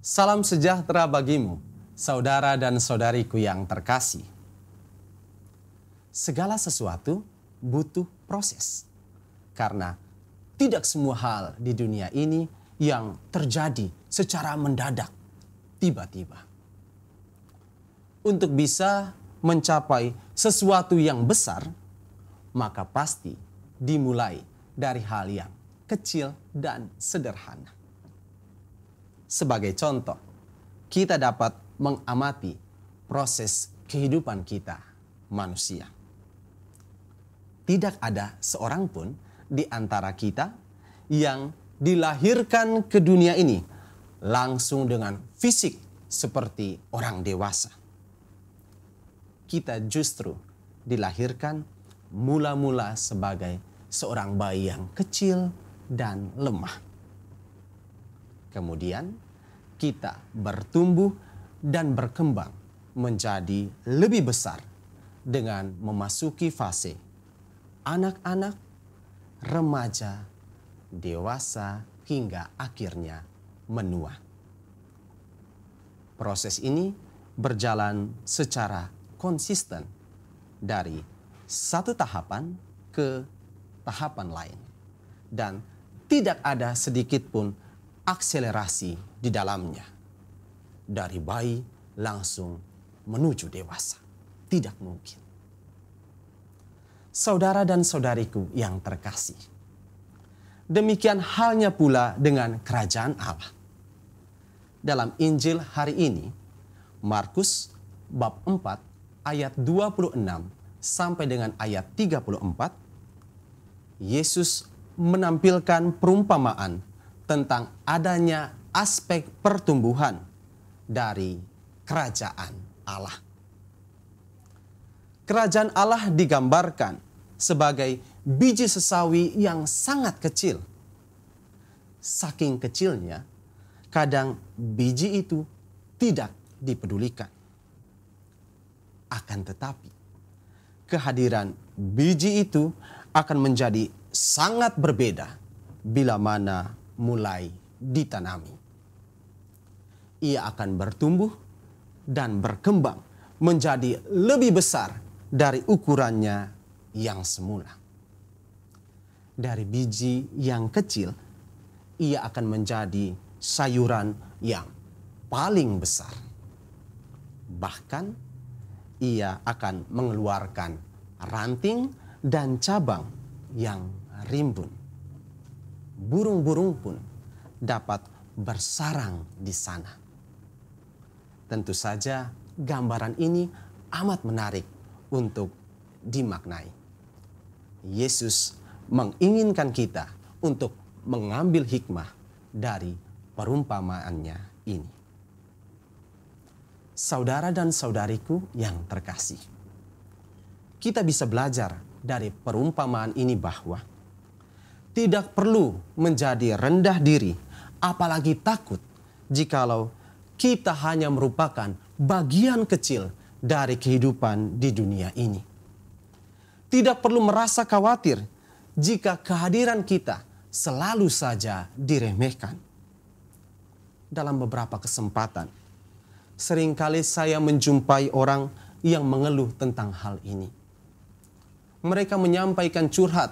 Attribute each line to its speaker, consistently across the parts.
Speaker 1: Salam sejahtera bagimu, saudara dan saudariku yang terkasih. Segala sesuatu butuh proses, karena tidak semua hal di dunia ini yang terjadi secara mendadak, tiba-tiba. Untuk bisa mencapai sesuatu yang besar, maka pasti dimulai dari hal yang kecil dan sederhana. Sebagai contoh, kita dapat mengamati proses kehidupan kita manusia. Tidak ada seorang pun di antara kita yang dilahirkan ke dunia ini langsung dengan fisik seperti orang dewasa. Kita justru dilahirkan mula-mula sebagai seorang bayi yang kecil dan lemah. Kemudian kita bertumbuh dan berkembang menjadi lebih besar dengan memasuki fase anak-anak, remaja, dewasa, hingga akhirnya menua. Proses ini berjalan secara konsisten dari satu tahapan ke tahapan lain. Dan tidak ada sedikit pun akselerasi di dalamnya. Dari bayi langsung menuju dewasa. Tidak mungkin. Saudara dan saudariku yang terkasih. Demikian halnya pula dengan kerajaan Allah. Dalam Injil hari ini, Markus bab 4 ayat 26 sampai dengan ayat 34, Yesus menampilkan perumpamaan tentang adanya aspek pertumbuhan dari kerajaan Allah. Kerajaan Allah digambarkan sebagai biji sesawi yang sangat kecil. Saking kecilnya, kadang biji itu tidak dipedulikan. Akan tetapi, kehadiran biji itu akan menjadi sangat berbeda bila mana mulai ditanami. Ia akan bertumbuh dan berkembang menjadi lebih besar dari ukurannya yang semula. Dari biji yang kecil, ia akan menjadi sayuran yang paling besar. Bahkan, ia akan mengeluarkan ranting dan cabang yang rimbun. Burung-burung pun dapat bersarang di sana. Tentu saja gambaran ini amat menarik untuk dimaknai. Yesus menginginkan kita untuk mengambil hikmah dari perumpamaannya ini. Saudara dan saudariku yang terkasih, kita bisa belajar dari perumpamaan ini bahwa tidak perlu menjadi rendah diri, apalagi takut jikalau kita hanya merupakan bagian kecil dari kehidupan di dunia ini. Tidak perlu merasa khawatir jika kehadiran kita selalu saja diremehkan. Dalam beberapa kesempatan, seringkali saya menjumpai orang yang mengeluh tentang hal ini. Mereka menyampaikan curhat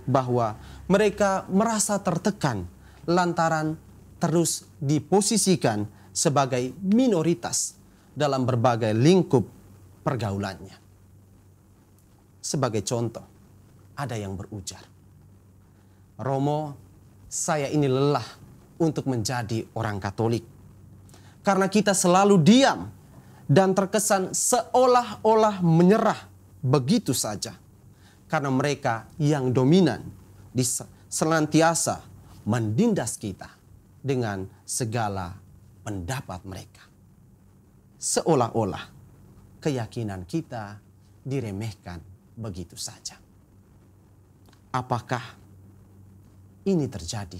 Speaker 1: bahwa mereka merasa tertekan lantaran terus diposisikan sebagai minoritas dalam berbagai lingkup pergaulannya. Sebagai contoh, ada yang berujar, "Romo, saya ini lelah untuk menjadi orang Katolik. Karena kita selalu diam dan terkesan seolah-olah menyerah begitu saja. Karena mereka yang dominan senantiasa menindas kita dengan segala pendapat mereka. Seolah-olah keyakinan kita diremehkan begitu saja." Apakah ini terjadi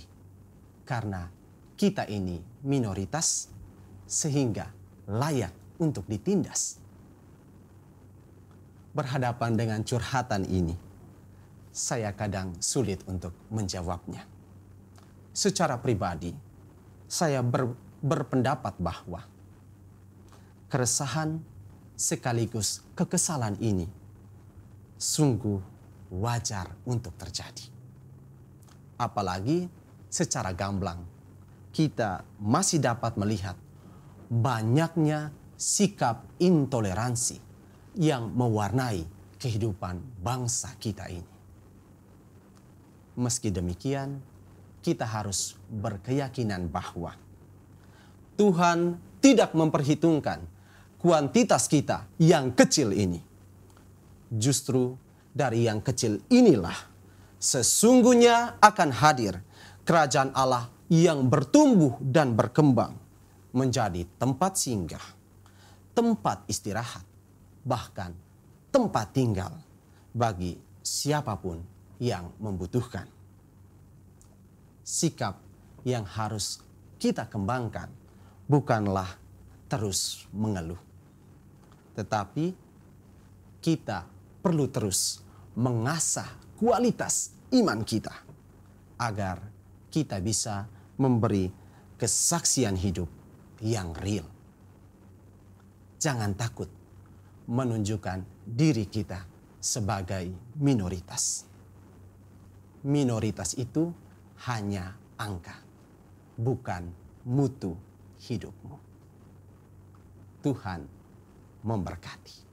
Speaker 1: karena kita ini minoritas sehingga layak untuk ditindas? Berhadapan dengan curhatan ini, saya kadang sulit untuk menjawabnya. Secara pribadi, saya berpendapat bahwa keresahan sekaligus kekesalan ini sungguh wajar untuk terjadi. Apalagi secara gamblang kita masih dapat melihat banyaknya sikap intoleransi yang mewarnai kehidupan bangsa kita ini. Meski demikian, kita harus berkeyakinan bahwa Tuhan tidak memperhitungkan kuantitas kita yang kecil ini. Justru dari yang kecil inilah sesungguhnya akan hadir kerajaan Allah yang bertumbuh dan berkembang menjadi tempat singgah, tempat istirahat, bahkan tempat tinggal bagi siapapun yang membutuhkan. Sikap yang harus kita kembangkan bukanlah terus mengeluh, tetapi kita perlu terus mengasah kualitas iman kita agar kita bisa memberi kesaksian hidup yang real. Jangan takut menunjukkan diri kita sebagai minoritas. Minoritas itu hanya angka, bukan mutu hidupmu. Tuhan memberkati.